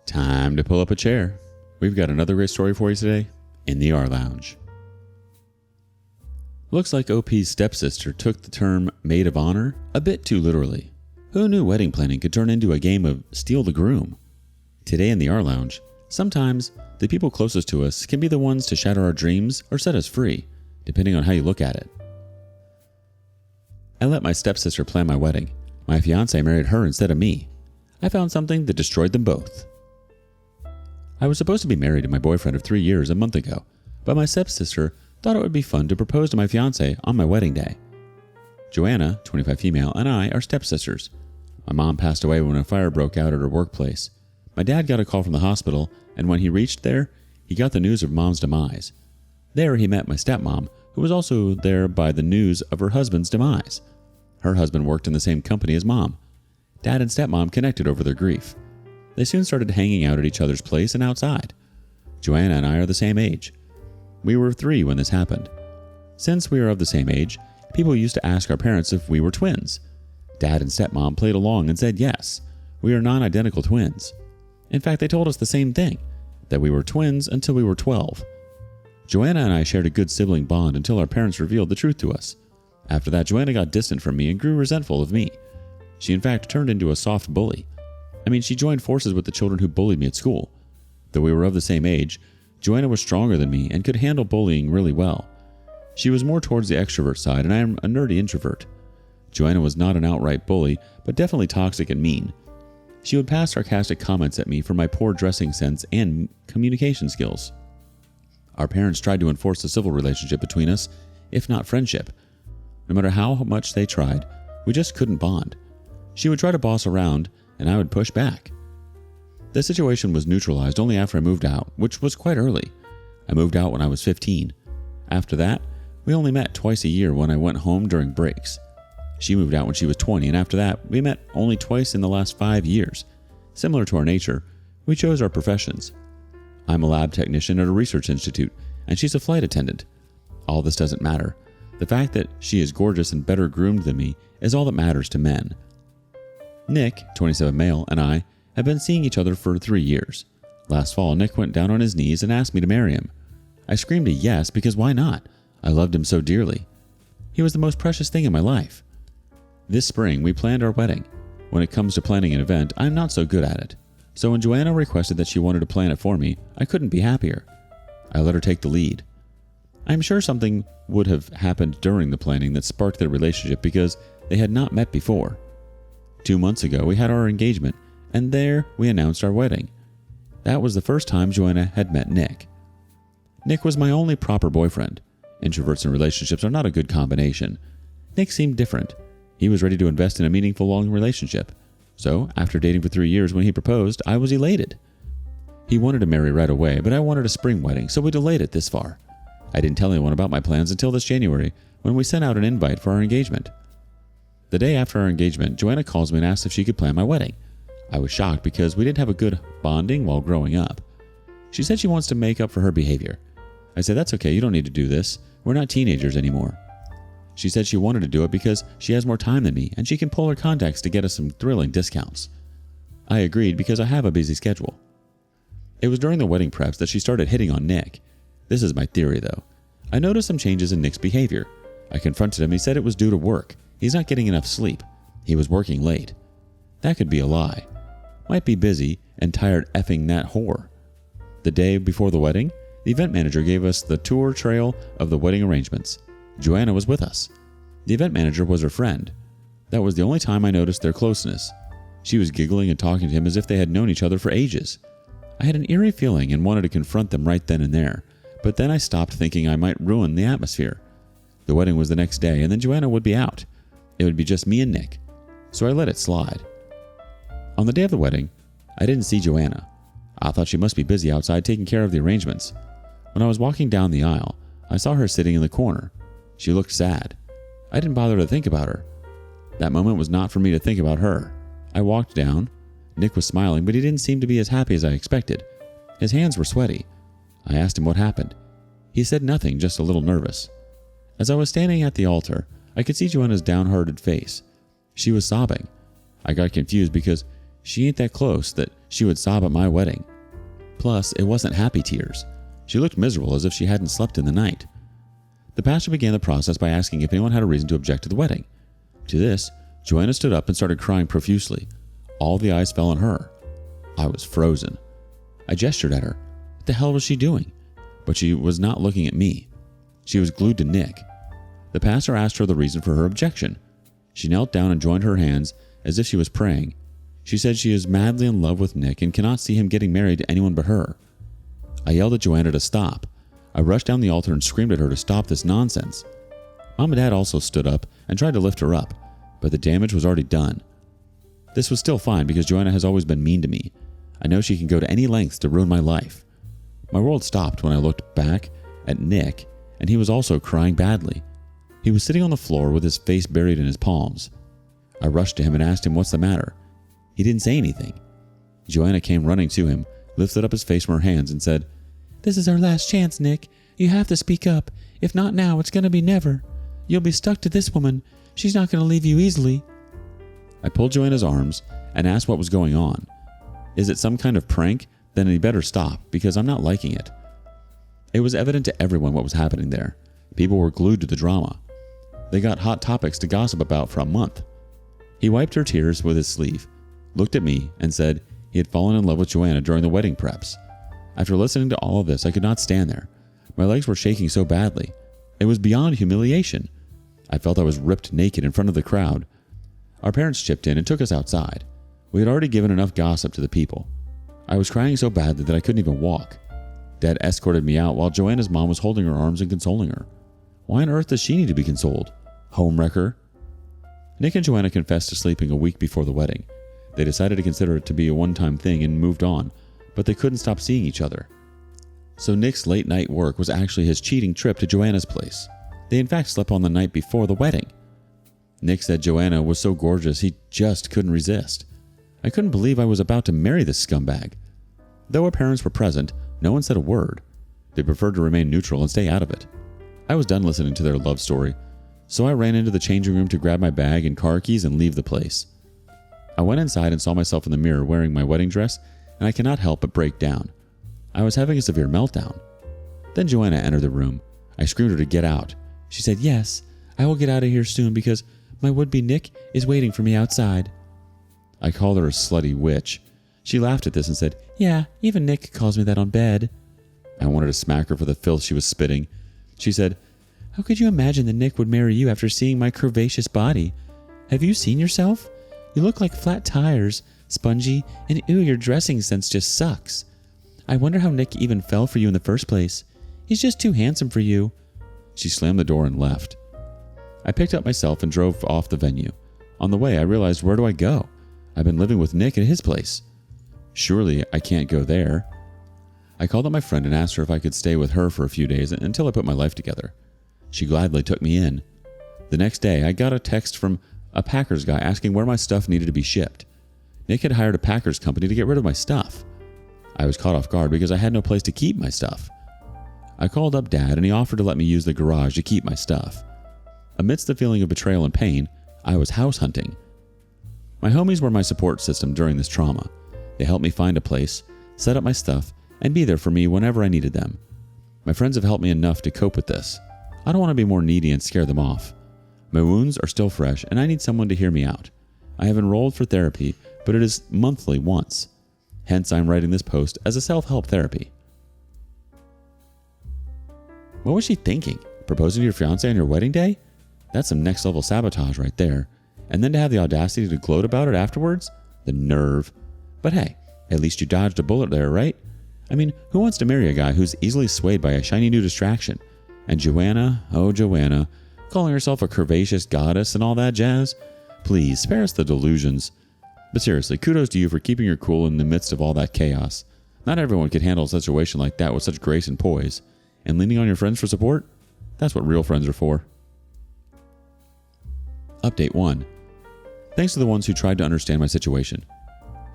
Time to pull up a chair. We've got another great story for you today in the rLounge. Looks like OP's stepsister took the term maid of honor a bit too literally. Who knew wedding planning could turn into a game of steal the groom? Today in the rLounge, sometimes the people closest to us can be the ones to shatter our dreams or set us free, depending on how you look at it. I let my stepsister plan my wedding. My fiance married her instead of me. I found something that destroyed them both. I was supposed to be married to my boyfriend of 3 years a month ago, but my stepsister thought it would be fun to propose to my fiance on my wedding day. Joanna, 25 female, and I are stepsisters. My mom passed away when a fire broke out at her workplace. My dad got a call from the hospital, and when he reached there, he got the news of Mom's demise. There he met my stepmom, who was also there by the news of her husband's demise. Her husband worked in the same company as Mom. Dad and stepmom connected over their grief. They soon started hanging out at each other's place and outside. Joanna and I are the same age. We were 3 when this happened. Since we are of the same age, people used to ask our parents if we were twins. Dad and stepmom played along and said yes, we are non-identical twins. In fact, they told us the same thing, that we were twins until we were 12. Joanna and I shared a good sibling bond until our parents revealed the truth to us. After that, Joanna got distant from me and grew resentful of me. She in fact turned into a soft bully. She joined forces with the children who bullied me at school. Though we were of the same age, Joanna was stronger than me and could handle bullying really well. She was more towards the extrovert side, and I am a nerdy introvert. Joanna was not an outright bully, but definitely toxic and mean. She would pass sarcastic comments at me for my poor dressing sense and communication skills. Our parents tried to enforce a civil relationship between us, if not friendship. No matter how much they tried, we just couldn't bond. She would try to boss around, and I would push back. The situation was neutralized only after I moved out, which was quite early. I moved out when I was 15. After that, we only met twice a year when I went home during breaks. She moved out when she was 20, and after that, we met only twice in the last 5 years. Similar to our nature, we chose our professions. I'm a lab technician at a research institute, and she's a flight attendant. All this doesn't matter. The fact that she is gorgeous and better groomed than me is all that matters to men. Nick, 27 male, and I have been seeing each other for 3 years. Last fall, Nick went down on his knees and asked me to marry him. I screamed a yes because why not? I loved him so dearly. He was the most precious thing in my life. This spring, we planned our wedding. When it comes to planning an event, I'm not so good at it. So when Joanna requested that she wanted to plan it for me, I couldn't be happier. I let her take the lead. I'm sure something would have happened during the planning that sparked their relationship because they had not met before. 2 months ago, we had our engagement, and there we announced our wedding. That was the first time Joanna had met Nick. Nick was my only proper boyfriend. Introverts and relationships are not a good combination. Nick seemed different. He was ready to invest in a meaningful long relationship. So, after dating for 3 years when he proposed, I was elated. He wanted to marry right away, but I wanted a spring wedding, so we delayed it this far. I didn't tell anyone about my plans until this January, when we sent out an invite for our engagement. The day after our engagement, Joanna calls me and asks if she could plan my wedding. I was shocked because we didn't have a good bonding while growing up. She said she wants to make up for her behavior. I said, that's okay, you don't need to do this. We're not teenagers anymore. She said she wanted to do it because she has more time than me and she can pull her contacts to get us some thrilling discounts. I agreed because I have a busy schedule. It was during the wedding preps that she started hitting on Nick. This is my theory though. I noticed some changes in Nick's behavior. I confronted him. He said it was due to work. He's not getting enough sleep. He was working late. That could be a lie. Might be busy and tired effing that whore. The day before the wedding, the event manager gave us the tour trail of the wedding arrangements. Joanna was with us. The event manager was her friend. That was the only time I noticed their closeness. She was giggling and talking to him as if they had known each other for ages. I had an eerie feeling and wanted to confront them right then and there, but then I stopped thinking I might ruin the atmosphere. The wedding was the next day, and then Joanna would be out. It would be just me and Nick, so I let it slide. On the day of the wedding, I didn't see Joanna. I thought she must be busy outside taking care of the arrangements. When I was walking down the aisle, I saw her sitting in the corner. She looked sad. I didn't bother to think about her. That moment was not for me to think about her. I walked down. Nick was smiling, but he didn't seem to be as happy as I expected. His hands were sweaty. I asked him what happened. He said nothing, just a little nervous. As I was standing at the altar, I could see Joanna's downhearted face. She was sobbing. I got confused because She ain't that close that she would sob at my wedding. Plus, it wasn't happy tears. She looked miserable as if she hadn't slept in the night. The pastor began the process by asking if anyone had a reason to object to the wedding. To this, Joanna stood up and started crying profusely. All the eyes fell on her. I was frozen. I gestured at her. What the hell was she doing? But she was not looking at me. She was glued to Nick. The pastor asked her the reason for her objection. She knelt down and joined her hands as if she was praying. She said she is madly in love with Nick and cannot see him getting married to anyone but her. I yelled at Joanna to stop. I rushed down the altar and screamed at her to stop this nonsense. Mom and Dad also stood up and tried to lift her up, but the damage was already done. This was still fine because Joanna has always been mean to me. I know she can go to any lengths to ruin my life. My world stopped when I looked back at Nick, and he was also crying badly. He was sitting on the floor with his face buried in his palms. I rushed to him and asked him what's the matter. He didn't say anything. Joanna came running to him, lifted up his face from her hands, and said, "This is our last chance, Nick. You have to speak up. If not now, it's going to be never. You'll be stuck to this woman. She's not going to leave you easily." I pulled Joanna's arms and asked what was going on. Is it some kind of prank? Then he better stop, because I'm not liking it. It was evident to everyone what was happening there. People were glued to the drama. They got hot topics to gossip about for a month. He wiped her tears with his sleeve, looked at me, and said he had fallen in love with Joanna during the wedding preps. After listening to all of this, I could not stand there. My legs were shaking so badly. It was beyond humiliation. I felt I was ripped naked in front of the crowd. Our parents chipped in and took us outside. We had already given enough gossip to the people. I was crying so badly that I couldn't even walk. Dad escorted me out while Joanna's mom was holding her arms and consoling her. Why on earth does she need to be consoled? Homewrecker. Nick and Joanna confessed to sleeping a week before the wedding. They decided to consider it to be a one-time thing and moved on, but they couldn't stop seeing each other. So Nick's late night work was actually his cheating trip to Joanna's place. They in fact slept on the night before the wedding. Nick said Joanna was so gorgeous he just couldn't resist. I couldn't believe I was about to marry this scumbag. Though our parents were present, no one said a word. They preferred to remain neutral and stay out of it. I was done listening to their love story, so I ran into the changing room to grab my bag and car keys and leave the place. I went inside and saw myself in the mirror wearing my wedding dress, and I cannot help but break down. I was having a severe meltdown. Then Joanna entered the room. I screamed at her to get out. She said, "Yes, I will get out of here soon because my would-be Nick is waiting for me outside." I called her a slutty witch. She laughed at this and said, "Yeah, even Nick calls me that on bed." I wanted to smack her for the filth she was spitting. She said, "How could you imagine that Nick would marry you after seeing my curvaceous body? Have you seen yourself? You look like flat tires, spongy, and ooh, your dressing sense just sucks. I wonder how Nick even fell for you in the first place. He's just too handsome for you." She slammed the door and left. I picked up myself and drove off the venue. On the way, I realized, where do I go? I've been living with Nick at his place. Surely I can't go there. I called up my friend and asked her if I could stay with her for a few days until I put my life together. She gladly took me in. The next day, I got a text from a Packers guy asking where my stuff needed to be shipped. Nick had hired a Packers company to get rid of my stuff. I was caught off guard because I had no place to keep my stuff. I called up Dad and he offered to let me use the garage to keep my stuff. Amidst the feeling of betrayal and pain, I was house hunting. My homies were my support system during this trauma. They helped me find a place, set up my stuff, and be there for me whenever I needed them. My friends have helped me enough to cope with this. I don't want to be more needy and scare them off. My wounds are still fresh and I need someone to hear me out. I have enrolled for therapy, but it is monthly once. Hence, I'm writing this post as a self-help therapy. What was she thinking? Proposing to your fiance on your wedding day? That's some next level sabotage right there. And then to have the audacity to gloat about it afterwards? The nerve. But hey, at least you dodged a bullet there, right? I mean, who wants to marry a guy who's easily swayed by a shiny new distraction? And Joanna, oh Joanna, calling herself a curvaceous goddess and all that jazz? Please, spare us the delusions. But seriously, kudos to you for keeping your cool in the midst of all that chaos. Not everyone could handle a situation like that with such grace and poise. And leaning on your friends for support? That's what real friends are for. Update 1. Thanks to the ones who tried to understand my situation.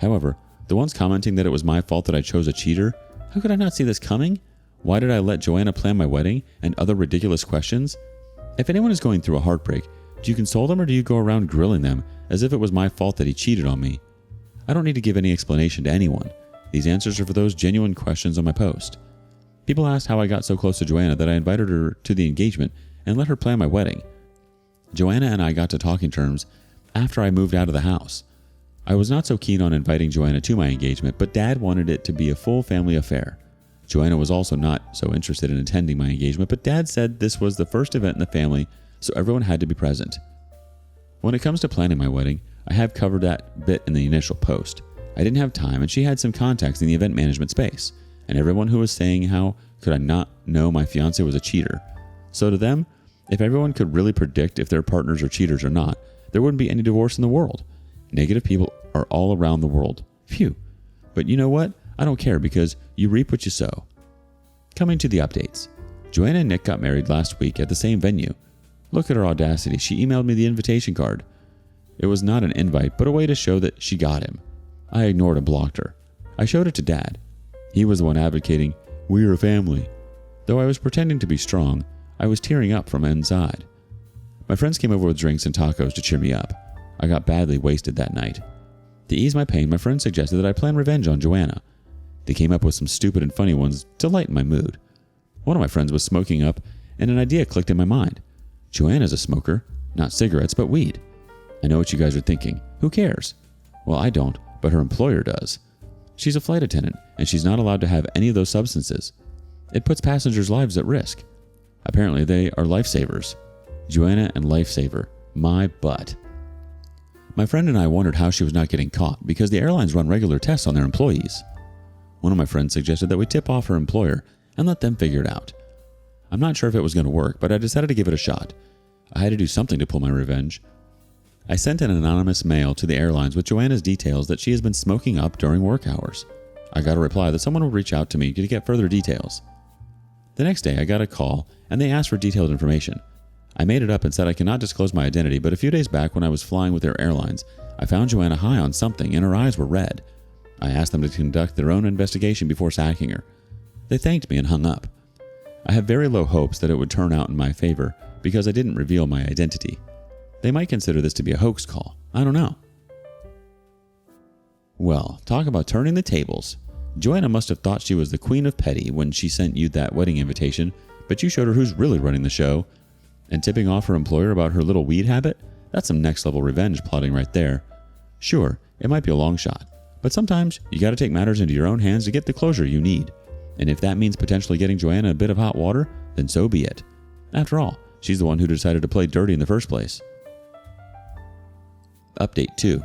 However, the ones commenting that it was my fault that I chose a cheater, how could I not see this coming? Why did I let Joanna plan my wedding? And other ridiculous questions? If anyone is going through a heartbreak, do you console them or do you go around grilling them as if it was my fault that he cheated on me? I don't need to give any explanation to anyone. These answers are for those genuine questions on my post. People asked how I got so close to Joanna that I invited her to the engagement and let her plan my wedding. Joanna and I got to talking terms after I moved out of the house. I was not so keen on inviting Joanna to my engagement, but Dad wanted it to be a full family affair. Joanna was also not so interested in attending my engagement, but Dad said this was the first event in the family, so everyone had to be present. When it comes to planning my wedding, I have covered that bit in the initial post. I didn't have time, and she had some contacts in the event management space, and everyone who was saying how could I not know my fiance was a cheater. So to them, if everyone could really predict if their partners are cheaters or not, there wouldn't be any divorce in the world. Negative people are all around the world. Phew. But you know what? I don't care because you reap what you sow. Coming to the updates. Joanna and Nick got married last week at the same venue. Look at her audacity. She emailed me the invitation card. It was not an invite, but a way to show that she got him. I ignored and blocked her. I showed it to Dad. He was the one advocating, "We're a family." Though I was pretending to be strong, I was tearing up from inside. My friends came over with drinks and tacos to cheer me up. I got badly wasted that night. To ease my pain, my friends suggested that I plan revenge on Joanna. They came up with some stupid and funny ones to lighten my mood. One of my friends was smoking up, and an idea clicked in my mind. Joanna's a smoker, not cigarettes, but weed. I know what you guys are thinking. Who cares? Well, I don't, but her employer does. She's a flight attendant, and she's not allowed to have any of those substances. It puts passengers' lives at risk. Apparently, they are lifesavers. Joanna and Lifesaver. My butt. My friend and I wondered how she was not getting caught because the airlines run regular tests on their employees. One of my friends suggested that we tip off her employer and let them figure it out. I'm not sure if it was going to work, but I decided to give it a shot. I had to do something to pull my revenge. I sent an anonymous mail to the airlines with Joanna's details that she has been smoking up during work hours. I got a reply that someone would reach out to me to get further details. The next day, I got a call and they asked for detailed information. I made it up and said I cannot disclose my identity, but a few days back when I was flying with their airlines, I found Joanna high on something and her eyes were red. I asked them to conduct their own investigation before sacking her. They thanked me and hung up. I have very low hopes that it would turn out in my favor because I didn't reveal my identity. They might consider this to be a hoax call. I don't know. Well, talk about turning the tables. Joanna must have thought she was the queen of petty when she sent you that wedding invitation, but you showed her who's really running the show. And tipping off her employer about her little weed habit? That's some next level revenge plotting right there. Sure, it might be a long shot, but sometimes you gotta take matters into your own hands to get the closure you need. And if that means potentially getting Joanna a bit of hot water, then so be it. After all, she's the one who decided to play dirty in the first place. Update 2.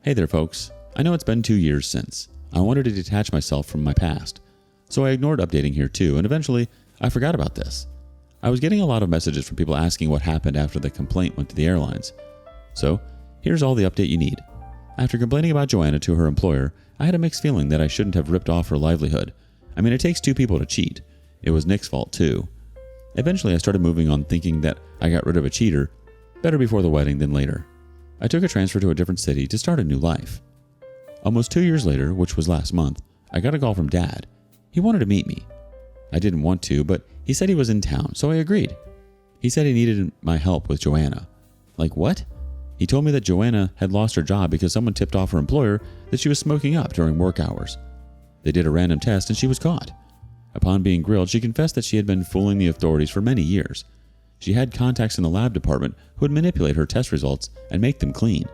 Hey there folks, I know it's been 2 years since. I wanted to detach myself from my past, so I ignored updating here too, and eventually I forgot about this. I was getting a lot of messages from people asking what happened after the complaint went to the airlines. So, here's all the update you need. After complaining about Joanna to her employer, I had a mixed feeling that I shouldn't have ripped off her livelihood. I mean, it takes 2 people to cheat. It was Nick's fault too. Eventually I started moving on thinking that I got rid of a cheater, better before the wedding than later. I took a transfer to a different city to start a new life. Almost 2 years later, which was last month, I got a call from Dad. He wanted to meet me. I didn't want to, but he said he was in town, so I agreed. He said he needed my help with Joanna. Like what? He told me that Joanna had lost her job because someone tipped off her employer that she was smoking up during work hours. They did a random test and she was caught. Upon being grilled, she confessed that she had been fooling the authorities for many years. She had contacts in the lab department who would manipulate her test results and make them clean.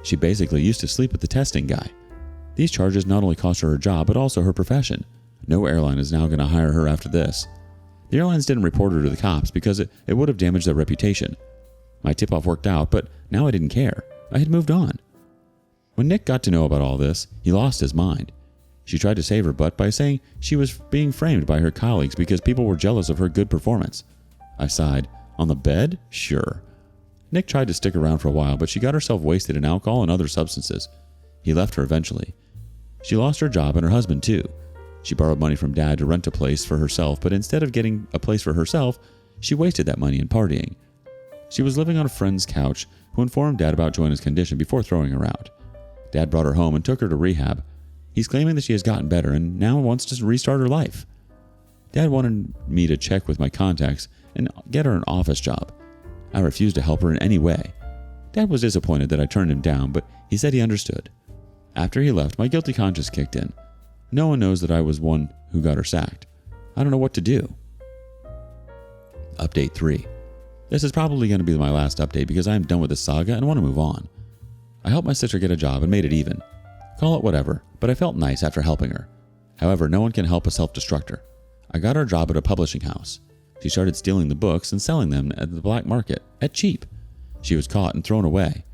She basically used to sleep with the testing guy. These charges not only cost her her job, but also her profession. No airline is now going to hire her after this. The airlines didn't report her to the cops because it would have damaged their reputation. My tip-off worked out, but now I didn't care. I had moved on. When Nick got to know about all this, he lost his mind. She tried to save her butt by saying she was being framed by her colleagues because people were jealous of her good performance. I sighed. On the bed? Sure. Nick tried to stick around for a while, but she got herself wasted in alcohol and other substances. He left her eventually. She lost her job and her husband too. She borrowed money from Dad to rent a place for herself, but instead of getting a place for herself, she wasted that money in partying. She was living on a friend's couch who informed Dad about Joanna's condition before throwing her out. Dad brought her home and took her to rehab. He's claiming that she has gotten better and now wants to restart her life. Dad wanted me to check with my contacts and get her an office job. I refused to help her in any way. Dad was disappointed that I turned him down, but he said he understood. After he left, my guilty conscience kicked in. No one knows that I was one who got her sacked. I don't know what to do. Update 3. This is probably going to be my last update because I am done with this saga and want to move on. I helped my sister get a job and made it even. Call it whatever, but I felt nice after helping her. However, no one can help a self-destructor. I got her a job at a publishing house. She started stealing the books and selling them at the black market, at cheap. She was caught and thrown away.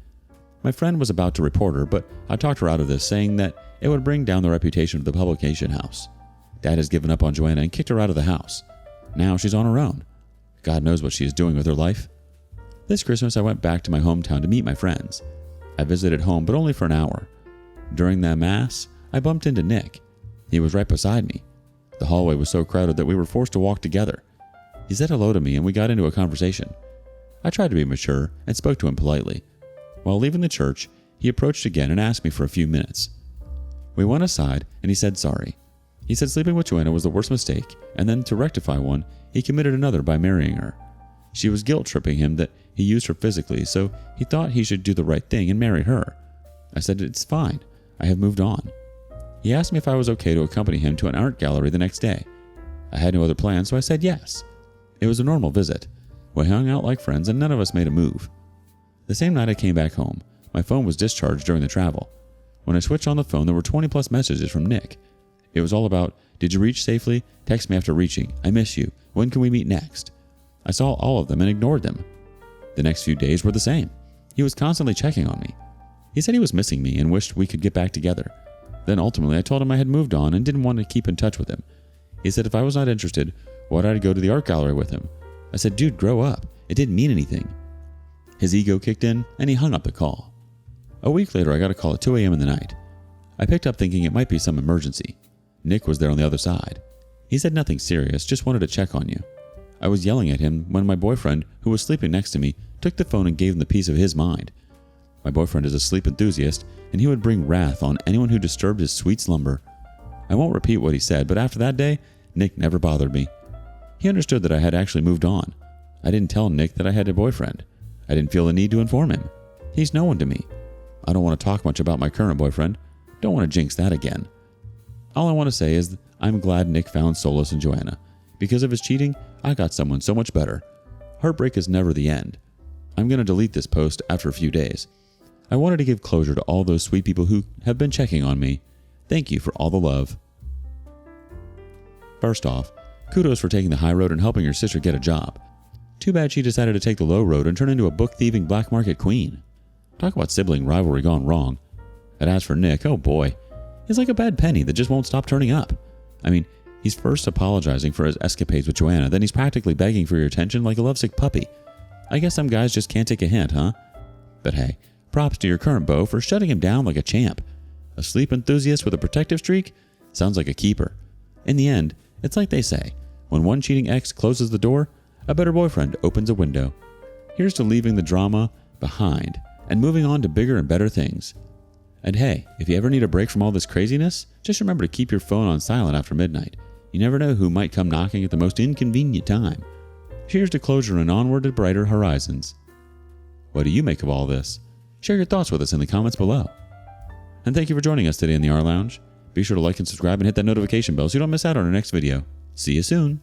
My friend was about to report her, but I talked her out of this, saying that it would bring down the reputation of the publication house. Dad has given up on Joanna and kicked her out of the house. Now she's on her own. God knows what she is doing with her life. This Christmas, I went back to my hometown to meet my friends. I visited home, but only for an hour. During that mass, I bumped into Nick. He was right beside me. The hallway was so crowded that we were forced to walk together. He said hello to me and we got into a conversation. I tried to be mature and spoke to him politely. While leaving the church, he approached again and asked me for a few minutes. We went aside and he said sorry. He said sleeping with Joanna was the worst mistake, and then to rectify one, he committed another by marrying her. She was guilt-tripping him that he used her physically, so he thought he should do the right thing and marry her. I said it's fine. I have moved on. He asked me if I was okay to accompany him to an art gallery the next day. I had no other plans, so I said yes. It was a normal visit. We hung out like friends and none of us made a move. The same night I came back home, my phone was discharged during the travel. When I switched on the phone, there were 20 plus messages from Nick. It was all about, did you reach safely? Text me after reaching. I miss you. When can we meet next? I saw all of them and ignored them. The next few days were the same. He was constantly checking on me. He said he was missing me and wished we could get back together. Then ultimately I told him I had moved on and didn't want to keep in touch with him. He said if I was not interested, why did I go to the art gallery with him? I said, dude, grow up. It didn't mean anything. His ego kicked in and he hung up the call. A week later I got a call at 2 a.m. in the night. I picked up thinking it might be some emergency. Nick was there on the other side. He said nothing serious, just wanted to check on you. I was yelling at him when my boyfriend, who was sleeping next to me, took the phone and gave him the piece of his mind. My boyfriend is a sleep enthusiast, and he would bring wrath on anyone who disturbed his sweet slumber. I won't repeat what he said, but after that day, Nick never bothered me. He understood that I had actually moved on. I didn't tell Nick that I had a boyfriend. I didn't feel the need to inform him. He's no one to me. I don't want to talk much about my current boyfriend. Don't want to jinx that again. All I want to say is I'm glad Nick found solace in Joanna. Because of his cheating, I got someone so much better. Heartbreak is never the end. I'm going to delete this post after a few days. I wanted to give closure to all those sweet people who have been checking on me. Thank you for all the love. First off, kudos for taking the high road and helping your sister get a job. Too bad she decided to take the low road and turn into a book-thieving black market queen. Talk about sibling rivalry gone wrong. And as for Nick, oh boy, he's like a bad penny that just won't stop turning up. I mean, he's first apologizing for his escapades with Joanna, then he's practically begging for your attention like a lovesick puppy. I guess some guys just can't take a hint, huh? But hey, props to your current beau for shutting him down like a champ. A sleep enthusiast with a protective streak? Sounds like a keeper. In the end, it's like they say, when one cheating ex closes the door, a better boyfriend opens a window. Here's to leaving the drama behind and moving on to bigger and better things. And hey, if you ever need a break from all this craziness, just remember to keep your phone on silent after midnight. You never know who might come knocking at the most inconvenient time. Cheers to closure and onward to brighter horizons. What do you make of all this? Share your thoughts with us in the comments below. And thank you for joining us today in the rLounge. Be sure to like and subscribe and hit that notification bell so you don't miss out on our next video. See you soon.